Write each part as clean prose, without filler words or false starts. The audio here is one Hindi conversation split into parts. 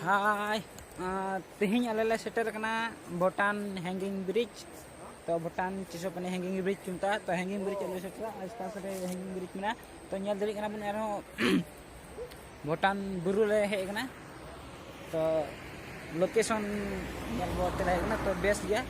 हाय तेहिं आले सेटर कना भूटान हैंगिंग ब्रिज तो भूटान चिसोपने हैंगिंग ब्रिज चुनता तो हैंगिंग ब्रिज आले सेटर आसपास रे हैंगिंग ब्रिज में तो नेल दरी कना बन आरो भूटान बुरु ले हे कना तो लोकेशन नेल बोते ले कना तो बेस गया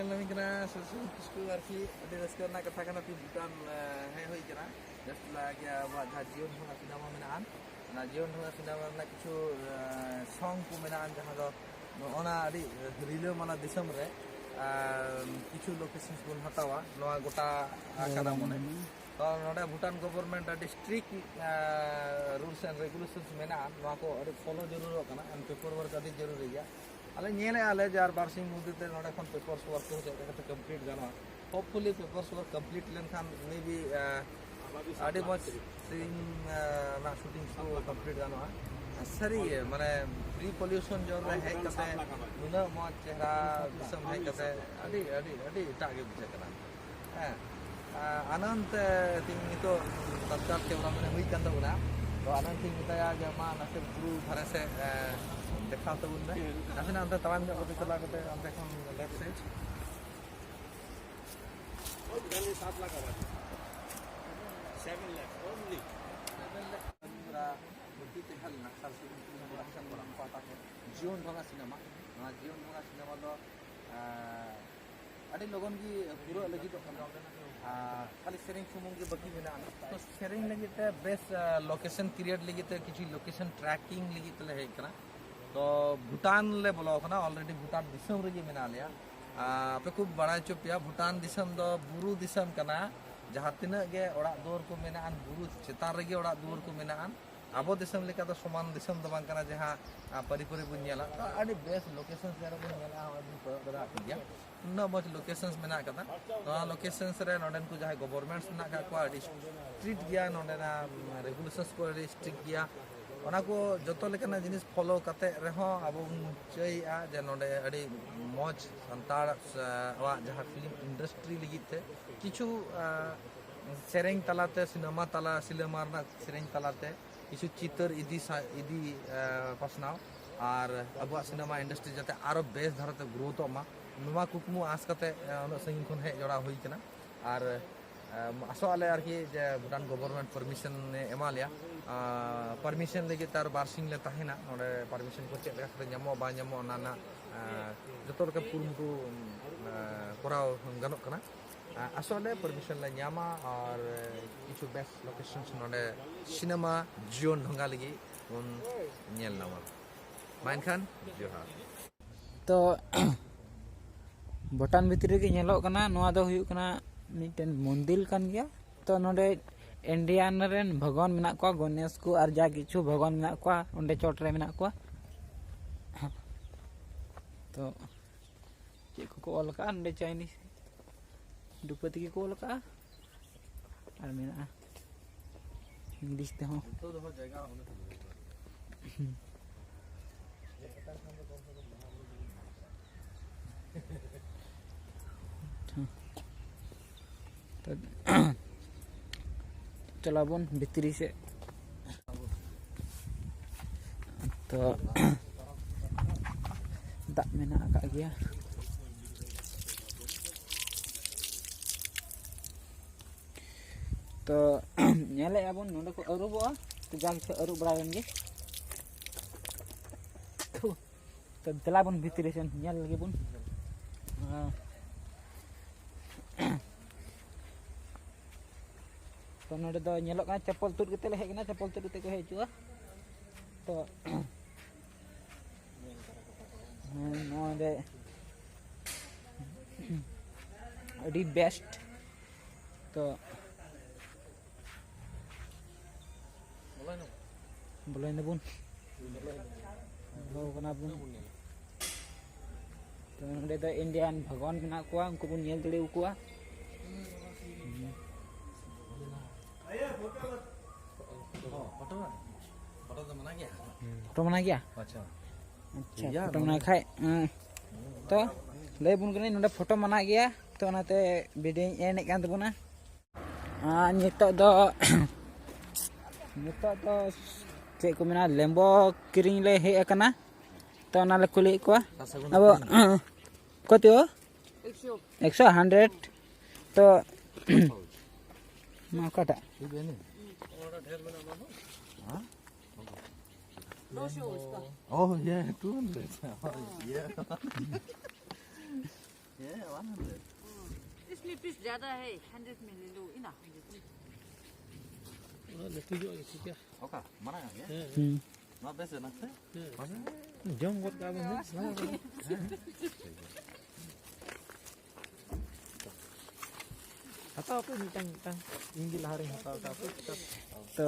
Kami kena susun kisku arki ada sekarang nak katakan tapi bukan hai hoi kena just lagi buat hajian hong aku nama menaan na jion hong aku nama nak kicu song ku menaan jahan do ona adi rilo mana disam re kicu location pun hatawa noa gota akada mone to noda Bhutan government adi strict rules and regulations menaan noa ko adi follow jarur kana and paperwork adi jarur ya ale nyele ale jar barsing mudite noda kon papers work ho jata kata complete gana hopefully papers work complete len khan maybe adi much thing na shooting so complete gana sari mane pre pollution jor re hai kate nuna mo chehra bisam hai kate adi tage bujhe kana anant thing ito tatkal ke ora mane hui kan tabuna to anant thing mitaya je ma nase guru dhare se देखा तो उनने ऐसे ना अंदर तवान में होते चला करते हम देखो लेफ्ट साइड और इधर 7 लाख आवाज 7 लाख ओनली 7 लाख पूरा बुद्धि के हल ना साल से पूरा सब बड़ा पाता है जीवन भंगा सिनेमा लो अड़ी लोगों की पूरा लगी तो खाली सेरिंग सुमुंग के बकी बिना तो सेरिंग लगी तो बेस्ट लोकेशन क्रिएट लगी तो किसी लोकेशन ट्रैकिंग लगी तो है इतना तो भूटान ले बोलो ना ऑलरेडी भूटान दिसम रे मेना लिया आपे खूब बड़ा चुपिया भूटान दिसम दो बुरु दिसम कना जहाँ तीना गे ओड़ा दुआर को मेना अन बुरु चेतान रे गे ओड़ा दुआर को मेना अन आबो दिसम लेका तो समान दिसम दो बांग कना जहाँ परिपरि बुन नेला आडी बेस्ट लोकेशंस रे बुन नेला आदी बड़ा गया न मच लोकेशंस मेना कता तो लोकेशंस रे नोडन को जहाँ गवर्नमेंट्स ना का को आडी स्ट्रिक्ट गया नोडना रेगुलेशंस को स्ट्रिक्ट गया ona ko joto lekana jinis follow kate reho abo chei a je node adi moj santar wa jaha film industry ligite kichu sereng talate cinema tala silemar na sereng talate kichu chitar idi pasnao ar abo cinema industry jate aro best dharate growth ma numa kukmu as kate ona sangin khon he jora hoi kana ar aso ale arki je Bhutan government permission emalia permission lagi tar barsing le tahina ore permission ko chet lekate nyamo ba nyamo nana jotor ke purmutu korao ganok kana aso ale permission le nyama और किछु best locations node cinema zion dhonga lagi un nyel nama main khan johar तो भूटान भितर के नेलो कना नोआ दो हुयु कना मिटन मंदिर कान गया तो नोडे इंडियन रेन भगवान मेना को गणेश को और जा किछु भगवान मेना को ओंडे चोट रे मेना को तो के को ऑल का ओंडे चाइनीज दुपति के को ऑल का और मेना इंग्लिश ते हो तो दो जगह तो चला बोन भितरी से तो दाग मेना का गया तो नेले आबोन नोंडे को अरुबो तो जाग से अरुब बड़ा गनगे तो चला बोन भितरी से नेल लगे बोन तो नोडे दो नेलो का चप्पल तुट केते ले हे कना चप्पल तुट केते को हेचुआ तो नोडे अडी बेस्ट तो बोले न बुन लो कना बुन तो नोडे दो इंडियन भगवान मेना कोआ उनको बुन नेल दड़े उकोआ फोटो बना गया अच्छा अच्छा फोटो बना खाए तो ले बुन कने नोडे फोटो बना गया तो नाते वीडियो एने कान तबना नितो दो चे को मेना लेम्बो किरिंग ले हे एकना तो नाले कुली को सासगुन अब कति हो 100 100 तो मा कटा इबेनी हां ओह ये 200 ये 100 इसमें पीस ज्यादा है 100 में ले लो इना ओका mana ya not best enough jom buat kami ni atau apa ni tang inggil hari atau apa तो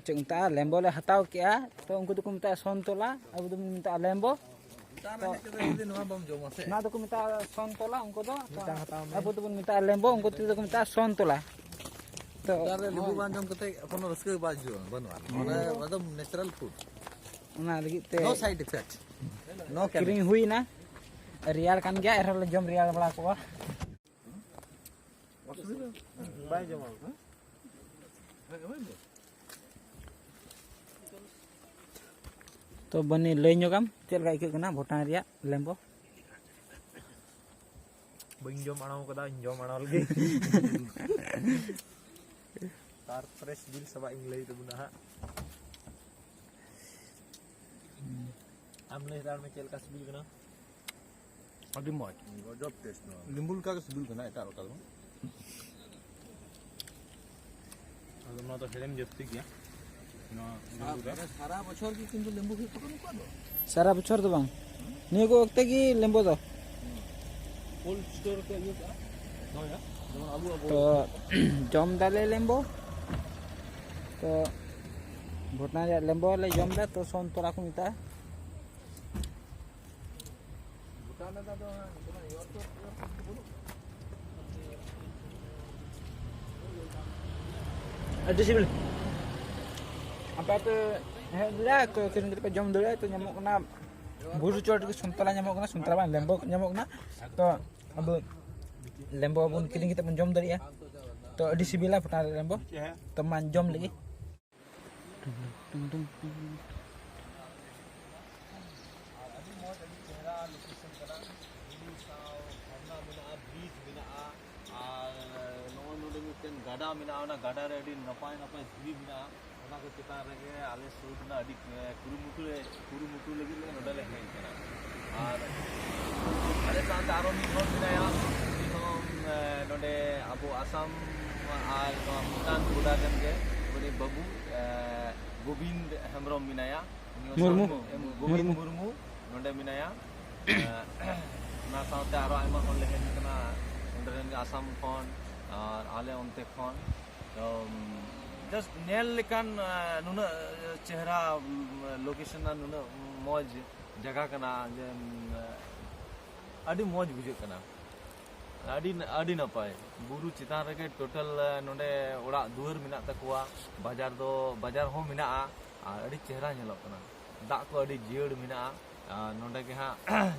चिंता लेम्बो ले हटाओ क्या तो उनको तो मिता सोनतोला अब तो मिता लेम्बो ना तो मिता सोनतोला उनको तो अब तो मिता लेम्बो उनको तो मिता सोनतोला तो तारे लिबु बांजम कते कोनो रस्के बाजू बनवा माने एकदम नेचुरल फूड ना लगी ते नो साइड इफेक्ट नो किरिंग हुई ना रियल कान गया एरो ले जम रियल बड़ा को baik jom तो बनी लई ᱧᱚᱜᱟᱢ ᱪᱮᱫ ᱞᱮᱠᱟ ᱟᱹᱭᱠᱟᱹᱜ ᱠᱟᱱᱟ ᱵᱷᱩᱴᱟᱱ ᱨᱮᱭᱟᱜ ᱞᱮᱢᱵᱚ bing jom anau kada jom anau lagi tar fresh bil sama inglay itu bunda amne dar में चल का सिबिल कना अभी मौज गजब टेस्ट न लिंबुल का सिबिल कना एटा रका दो अगर ना तो हेरेम जस्ती किया ना सारा बछर की किंतु लिंबू की पकड़ को दो सारा बछर तो बांग नियो को वक्त की लेम्बो दो कोल्ड स्टोर के ये का नो या जमन आलू तो जम दाले लेम्बो तो भुटना रे लेम्बो ले जम दा तो सोन तोरा को मिता भूटान दा तो योर तो एडिसिबल apa tu dah ko kirim kita jom dulu tu nyamuk kena buru cor ke suntala nyamuk kena suntala ban lembo nyamuk kena to abu lembo pun kirim kita pun jom dari ya to edisibil lah putar lembo teman jom lagi gada mina ona gada re adi napai zuri mina ona ko kita rege ale shoot na adi kurumutu lagi le nodale hai kana ar ale saate aro mi hor mina ya hom node abu asam ar bhutan boda kan ge uni babu gobind hemrom mina ya gobind murmu node mina ya na saate aro aima hor le kana node asam khon और आले उनते खान जस्ट नेल लेकिन नुना चेहरा लोकेशन ना नुना मौज जगह कना अड़ी मौज बुझे कना अड़ी ना पाए बुरु चितान रगे टोटल नोडे ओड़ा दुआर मिना तकवा बाजार हो मिना अड़ी चेहरा नेलो कना दाग को अड़ी जियड़ मिना नोडे के हां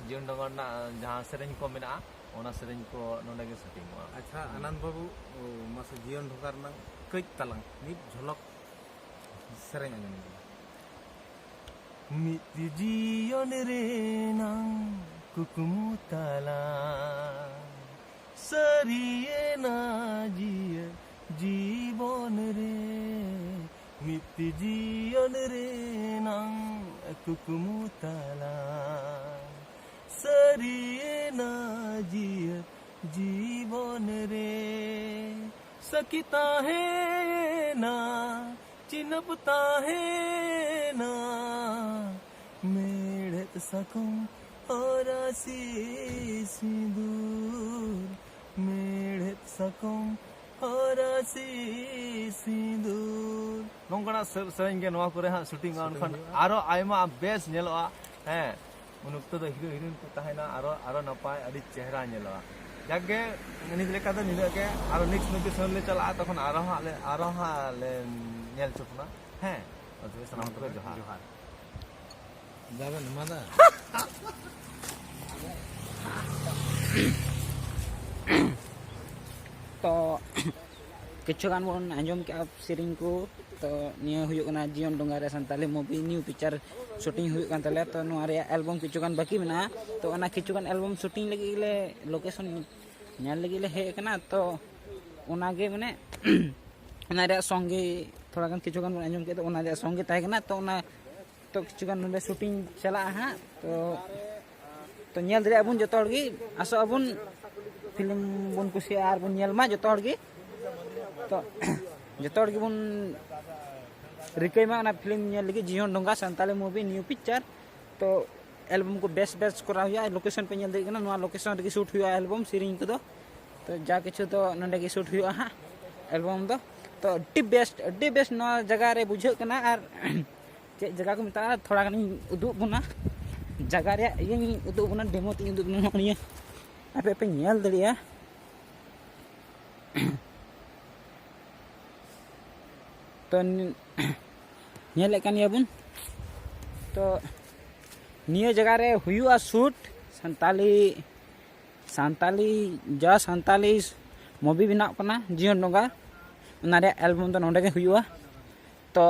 जियड़ डंगर ना जहां सेरेंज को मिना ओना सेरेंज को नोडे के सेटिंग हुआ अच्छा आनंद बाबू मासे जीवन ढोकार ना कई तलंग निप झलक सेरेंज आंजम मिति जीवन रे नang kukumu tala sariye na jiye जीवन रे मिति जीवन रे nang kukumu tala सरिए ना जिए जीवन रे सकिता है ना चिनपता है ना मेढ़त सकूं और आसी दूर मेढ़त सकूं और आसी दूर नोंकना सेरेंज के नोआ करे हां शूटिंग अनखन आरो आयमा बेस नेलोआ हैं उनुक्त तो हीरो हीरोइन को तहना आरो नपाय अड़ी चेहरा नेलोआ जागे निज लेका तो निले के आरो नेक्स्ट लोकेशन ले चला तखन आरो हा ले नेल चुकना हैं तो सलाम तो जोहार जाबे नमादा तो किच्छुगान बन आंजम के सेरिंग को तो निया हुयुक ना जीवन डोंगा रे Santali movie new picture shooting हुयुक कान तले तो नुआ रे एल्बम किच्छुगान बाकी मेना तो ओना किच्छुगान एल्बम शूटिंग लगी ले लोकेशन ᱧᱮᱞ लगी ले हे कना तो ओना गे माने ओना रे संगे थोड़ा गान किच्छुगान बन आंजम के तो ओना रे संगे ताहे कना तो ओना तो किच्छुगान नोंडे शूटिंग चला हा तो ᱧᱮल दरे अबुन जतो हर गी आसो अबुन फिल्म बन कुसिया आर बन ᱧᱮल मा जतो हर गी तो जतो हर गी बन रिकई मा ओना फिल्म ᱧᱮल लगी जीवन डोंगा संताली मूवी न्यू पिक्चर तो एल्बम को बेस्ट बेस्ट करा हुआ लोकेशन पे ᱧᱮल दे कना नुआ लोकेशन रे शूट हुआ एल्बम सीरिंग को तो जा किछु तो नंडे की शूट हुआ हा एल्बम तो अड्डी बेस्ट नुआ जगह रे बुझे कना आर चे जगह को मिता थोड़ा गनी उदुग बुना जगह रे ये उदुग बुना डेमो ती उदुग बुना निया आपे पे ᱧᱮल दरिया तो ᱧᱮᱞ कान याबुन तो निया जगह रे हुआ शूट संताली मूवी बनाव कना जीवन डोंगा ओना रे एल्बम तो नोंडे के हुआ तो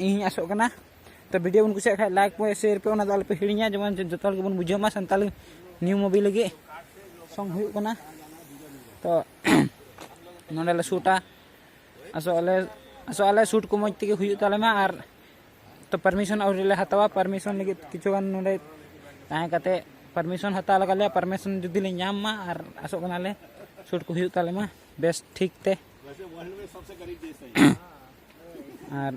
इन आसो कना तो वीडियो बन कुछ लाइक पे शेयर पे ओना दाल पे हिड़िया जमन जतल के बन बुझमा संताली न्यू मूवी लगे सॉन्ग हुई कना तो नोंडे ले शूटा आसो आले शूट को मज तके हुई ताले मा आर तो परमिशन और ले हतावा परमिशन लगे किछुगान नोंडे ताहे काते परमिशन हता लगा ले परमिशन जुदी ले नाम मा आर आसो कना ले शूट को हुई ताले मा बेस्ट ठीक ते वैसे वर्ल्ड में सबसे करीब देश है आर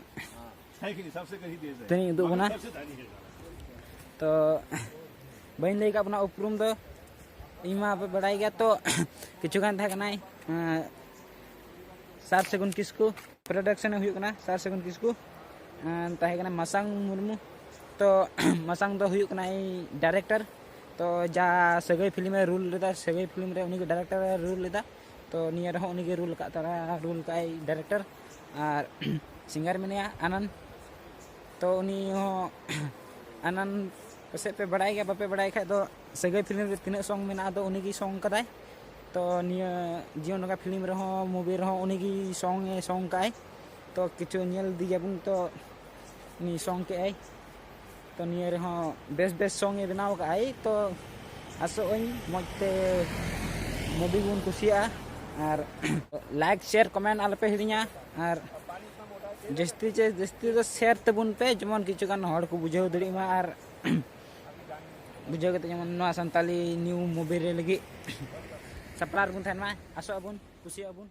है कि नहीं सबसे करीब देश है तनी दु बना सबसे धनी है तो बइन ले का अपना उपरुम दो इमा पे बड़ाई गया तो किछुगान था कनाई सार सेगुन किसको प्रोडक्शन हुई कना सार सेगुन किसको ताहे कना मसांग मुर्मू तो मसांग दो हुई कना डायरेक्टर तो जा सगई फिल्म रे रूल लेदा सगई फिल्म रे उनी के डायरेक्टर रूल लेदा तो निया रे उनी के रूल का तारा रूल का डायरेक्टर और सिंगर मेनिया आनंद तो उनी हो आनंद पसे पे बड़ाई गया बापे बड़ाई खा तो सगई फिल्म रे तीना सॉन्ग मेना तो उनी की सॉन्ग कदाय तो निया जीवन का फिल्म रे हो मूवी रे हो उनी की सॉन्ग काय तो किछु ᱧᱮल दियाबुन तो नी सॉन्ग के आई तो निया रे हो बेस्ट सॉन्ग ए बनाव का आई तो आसो मजते मूवी बुन कुसिया और लाइक शेयर कमेंट आल पे हिड़िया और जस्ती तो शेयर तबुन पे जमन किछुगान हड़ को बुझाव दड़ी मा और बुझाव के जमन नवा संताली न्यू मूवी रे लगी सप्लार बुन थान मा आसो अबुन कुसिया अबुन